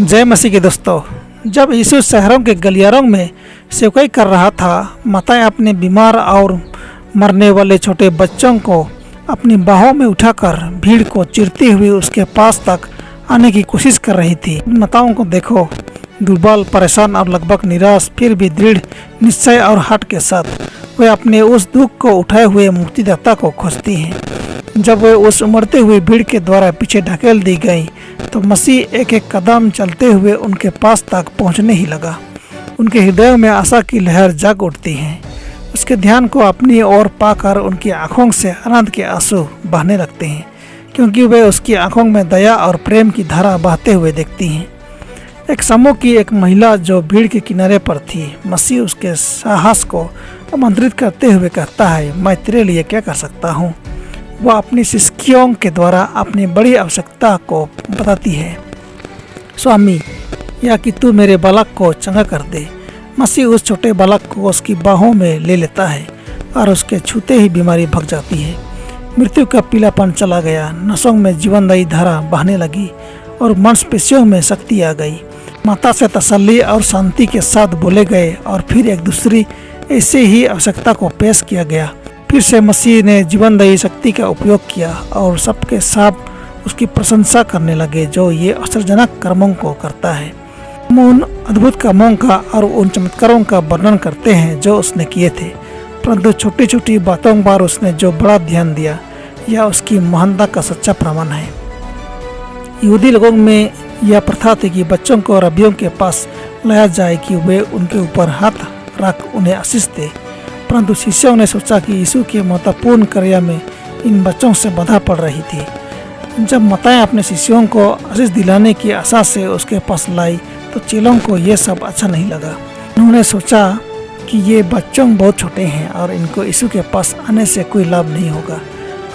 जय मसीह के दोस्तों। जब यीशु शहरों के गलियारों में सेवकाई कर रहा था, माताएं अपने बीमार और मरने वाले छोटे बच्चों को अपनी बाहों में उठाकर भीड़ को चीरते हुए उसके पास तक आने की कोशिश कर रही थी। माताओं को देखो, दुर्बल, परेशान और लगभग निराश, फिर भी दृढ़ निश्चय और हट के साथ वे अपने उस दुख को उठाए हुए मुक्तिदाता को खोजती हैं। जब वे उस उमड़ते हुए भीड़ के द्वारा पीछे ढकेल दी गई तो मसीह एक एक कदम चलते हुए उनके पास तक पहुंचने ही लगा। उनके हृदय में आशा की लहर जाग उठती है। उसके ध्यान को अपनी ओर पाकर उनकी आंखों से आनंद के आंसू बहने लगते हैं, क्योंकि वे उसकी आंखों में दया और प्रेम की धारा बहते हुए देखती हैं। एक समूह की एक महिला जो भीड़ के किनारे पर थी, मसीह उसके साहस को आमंत्रित करते हुए कहता है, मैं तेरे लिए क्या कर सकता हूँ। वह अपनी शिष्यों के द्वारा अपनी बड़ी आवश्यकता को बताती है, स्वामी, या कि तू मेरे बालक को चंगा कर दे। मसीह उस छोटे बालक को उसकी बाहों में ले लेता है और उसके छूते ही बीमारी भग जाती है। मृत्यु का पीलापन चला गया, नसों में जीवनदायी धारा बहने लगी और मांसपेशियों में शक्ति आ गई। माता से तसल्ली और शांति के साथ बोले गए और फिर एक दूसरी ऐसे ही आवश्यकता को पेश किया गया। फिर से मसीह ने जीवनदायी शक्ति का उपयोग किया और सबके साथ उसकी प्रशंसा करने लगे जो ये आश्चर्यजनक कर्मों को करता है। हम उन अद्भुत कर्मों का और उन चमत्कारों का वर्णन करते हैं जो उसने किए थे, परंतु छोटी छोटी बातों पर उसने जो बड़ा ध्यान दिया यह उसकी महानता का सच्चा प्रमाण है। यहूदी लोगों में यह प्रथा थी कि बच्चों को रब्बियों के पास लाया जाए कि वे उनके ऊपर हाथ रख उन्हें आशीष दे, परंतु शिष्यों ने सोचा कि यीशु के महत्वपूर्ण कार्य में इन बच्चों से बाधा पड़ रही थी। जब माताएं अपने शिष्यों को आशीष दिलाने की आशा से उसके पास लाई तो चेलों को यह सब अच्छा नहीं लगा। उन्होंने सोचा कि ये बच्चों बहुत छोटे हैं और इनको यीशु के पास आने से कोई लाभ नहीं होगा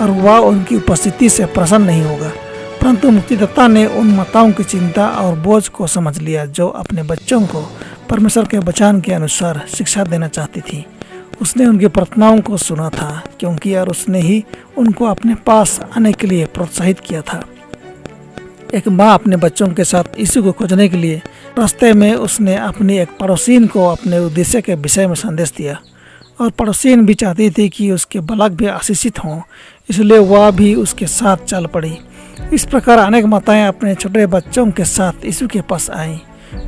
और वह उनकी उपस्थिति से प्रसन्न नहीं होगा। परंतु मुक्तिदाता ने उन माताओं की चिंता और बोझ को समझ लिया जो अपने बच्चों को परमेश्वर के वचन के अनुसार शिक्षा देना चाहती थी। उसने उनकी प्रार्थनाओं को सुना था, क्योंकि और उसने ही उनको अपने पास आने के लिए प्रोत्साहित किया था। एक माँ अपने बच्चों के साथ यीशु को खोजने के लिए रास्ते में उसने अपनी एक पड़ोसीन को अपने उद्देश्य के विषय में संदेश दिया और पड़ोसीन भी चाहती थी कि उसके बालक भी आशीषित हों, इसलिए वह भी उसके साथ चल पड़ी। इस प्रकार अनेक माताएं अपने छोटे बच्चों के साथ यीशु के पास आईं।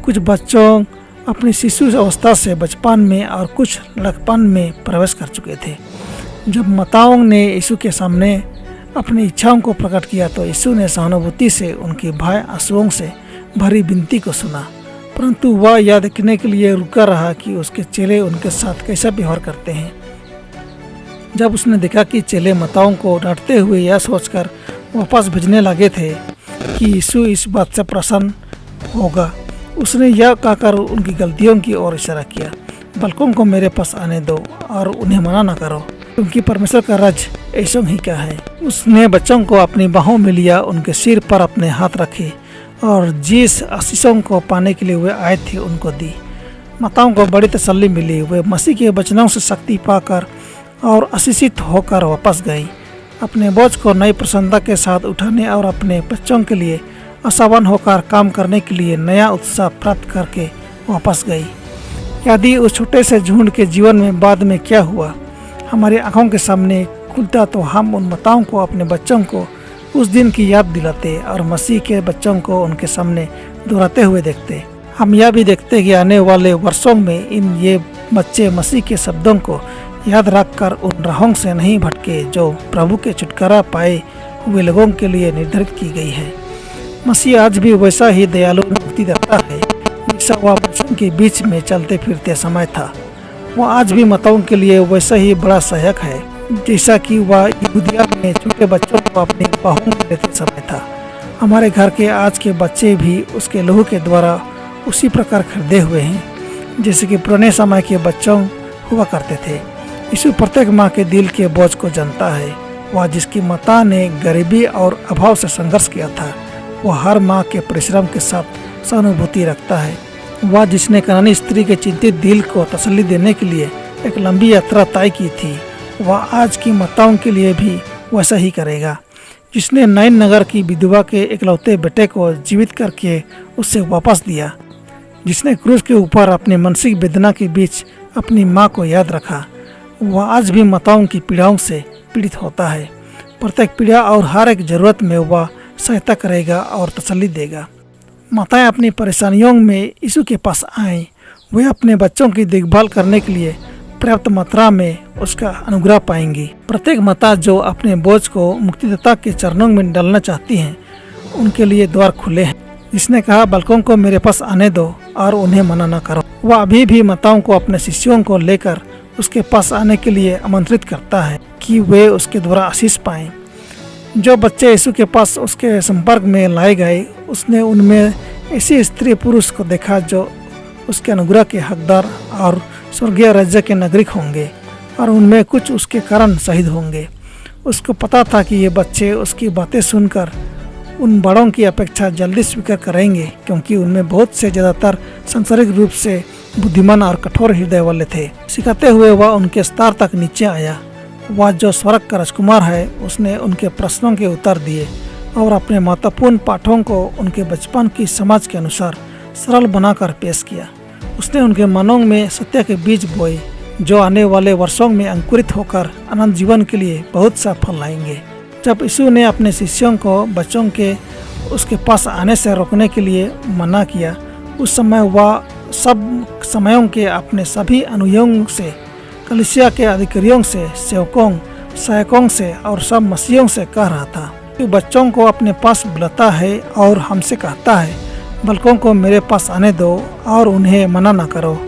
कुछ बच्चों अपनी शिशु अवस्था से बचपन में और कुछ लड़कपन में प्रवेश कर चुके थे। जब माताओं ने यीशु के सामने अपनी इच्छाओं को प्रकट किया तो यीशु ने सहानुभूति से उनकी भय आंसुओं से भरी विनती को सुना, परंतु वह यह देखने के लिए रुका रहा कि उसके चेले उनके साथ कैसा व्यवहार करते हैं। जब उसने देखा कि चेले माताओं को डांटते हुए यह सोचकर वापस भेजने लगे थे कि यीशु इस बात से प्रसन्न होगा, उसने यह कहकर उनकी गलतियों की ओर इशारा किया, बालकों को मेरे पास आने दो और उन्हें मना न करो, क्योंकि परमेश्वर का राज्य ऐसा ही क्या है। उसने बच्चों को अपनी बाहों में लिया, उनके सिर पर अपने हाथ रखे और जिस आशीषों को पाने के लिए वे आए थे उनको दी। माताओं को बड़ी तसल्ली मिली। वे मसीह के वचनों से शक्ति पाकर और आशीषित होकर वापस गई, अपने बोझ को नई प्रसन्नता के साथ उठाने और अपने बच्चों के लिए आशावान होकर काम करने के लिए नया उत्साह प्राप्त करके वापस गई। यदि उस छोटे से झुंड के जीवन में बाद में क्या हुआ हमारी आंखों के सामने खुलता तो हम उन माताओं को अपने बच्चों को उस दिन की याद दिलाते और मसीह के बच्चों को उनके सामने दोहराते हुए देखते। हम यह भी देखते कि आने वाले वर्षों में ये बच्चे मसीह के शब्दों को याद रखकर उन राहों से नहीं भटके जो प्रभु के छुटकारा पाए हुए लोगों के लिए निर्धारित की गई है। मसीह आज भी वैसा ही दयालु मुक्तिदाता है जैसा वह बच्चों के बीच में चलते फिरते समय था। वह आज भी माताओं के लिए वैसा ही बड़ा सहायक है जैसा कि वह यहूदिया में छोटे बच्चों को अपनी बाहों में लेते समय था। हमारे घर के आज के बच्चे भी उसके लहू के द्वारा उसी प्रकार खरीदे हुए हैं जैसे कि पुराने समय के बच्चों हुआ करते थे। यीशु प्रत्येक माँ के दिल के बोझ को जानता है। वह जिसकी माता ने गरीबी और अभाव से संघर्ष किया था, वह हर माँ के परिश्रम के साथ सहानुभूति रखता है। वह जिसने कनानी स्त्री के चिंतित दिल को तसल्ली देने के लिए एक लंबी यात्रा तय की थी, वह आज की माताओं के लिए भी वैसा ही करेगा। जिसने नाइन नगर की विधवा के इकलौते बेटे को जीवित करके उसे वापस दिया। जिसने क्रूस के ऊपर अपने मानसिक वेदना के बीच अपनी माँ को याद रखा, वह आज भी माताओं की पीड़ाओं से पीड़ित होता है। प्रत्येक पीड़ा और हर एक ज़रूरत में वह सहायता करेगा और तसल्ली देगा। माताएं अपनी परेशानियों में यीशु के पास आएं। वे अपने बच्चों की देखभाल करने के लिए पर्याप्त मात्रा में उसका अनुग्रह पाएंगी। प्रत्येक माता जो अपने बोझ को मुक्तिदाता के चरणों में डालना चाहती हैं, उनके लिए द्वार खुले हैं। जिसने कहा, बालकों को मेरे पास आने दो और उन्हें मना न करो। वह अभी भी माताओं को अपने शिष्यों को लेकर उसके पास आने के लिए आमंत्रित करता है कि वे उसके द्वारा आशीष पाएं। जो बच्चे यीशु के पास उसके संपर्क में लाए गए, उसने उनमें ऐसी स्त्री पुरुष को देखा जो उसके अनुग्रह के हकदार और स्वर्गीय राज्य के नागरिक होंगे, और उनमें कुछ उसके कारण शहीद होंगे। उसको पता था कि ये बच्चे उसकी बातें सुनकर उन बड़ों की अपेक्षा जल्दी स्वीकार करेंगे, क्योंकि उनमें बहुत से ज़्यादातर सांसारिक रूप से बुद्धिमान और कठोर हृदय वाले थे। सिखाते हुए वह उनके स्तर तक नीचे आया। वह जो स्वर्ग का राजकुमार है, उसने उनके प्रश्नों के उत्तर दिए और अपने महत्वपूर्ण पाठों को उनके बचपन की समझ के अनुसार सरल बनाकर पेश किया। उसने उनके मनों में सत्य के बीज बोए, जो आने वाले वर्षों में अंकुरित होकर अनंत जीवन के लिए बहुत सा फल लाएंगे। जब यीशु ने अपने शिष्यों को बच्चों के उसके पास आने से रोकने के लिए मना किया, उस समय वह सब समयों के अपने सभी अनुयायियों से, कलीसिया के अधिकारियों से, सेवकों, सहायकों से और सब मसीहियों से कह रहा था कि बच्चों को अपने पास बुलाता है और हमसे कहता है, बालकों को मेरे पास आने दो और उन्हें मना न करो।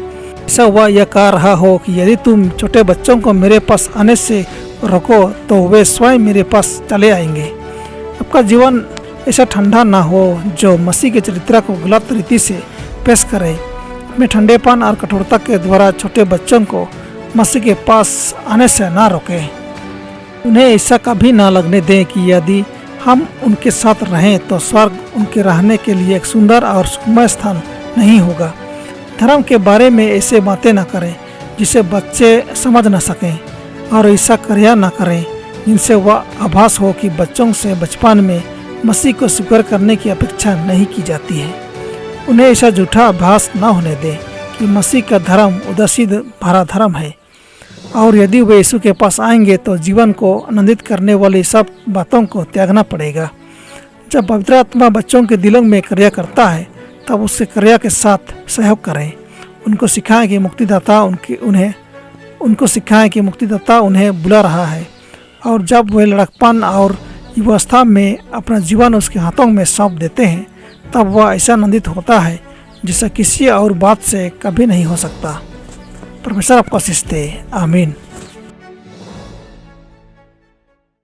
ऐसा वह यह कह रहा हो कि यदि तुम छोटे बच्चों को मेरे पास आने से रोको तो वे स्वयं मेरे पास चले आएंगे। आपका जीवन ऐसा ठंडा ना हो जो मसीह के चरित्र को गलत रीति से पेश करे। अपने ठंडेपन और कठोरता के द्वारा छोटे बच्चों को मसीह के पास आने से ना रोकें। उन्हें ऐसा कभी ना लगने दें कि यदि हम उनके साथ रहें तो स्वर्ग उनके रहने के लिए एक सुंदर और सुखमय स्थान नहीं होगा। धर्म के बारे में ऐसे बातें ना करें जिसे बच्चे समझ ना सकें, और ऐसा क्रिया ना करें जिनसे वह आभास हो कि बच्चों से बचपन में मसीह को स्वीकार करने की अपेक्षा नहीं की जाती है। उन्हें ऐसा झूठा आभास न होने दें कि मसीह का धर्म उदासीन भरा धर्म है, और यदि वे यीशु के पास आएंगे तो जीवन को आनंदित करने वाली सब बातों को त्यागना पड़ेगा। जब पवित्र आत्मा बच्चों के दिलों में क्रिया करता है, तब उससे क्रिया के साथ सहयोग करें। उनको सिखाएं कि मुक्तिदाता उन्हें बुला रहा है, और जब वे लड़कपन और युवावस्था में अपना जीवन उसके हाथों में सौंप देते हैं, तब वह ऐसा आनंदित होता है जिसे किसी और बात से कभी नहीं हो सकता। परमेश्वर आपको आशीष दे। आमीन।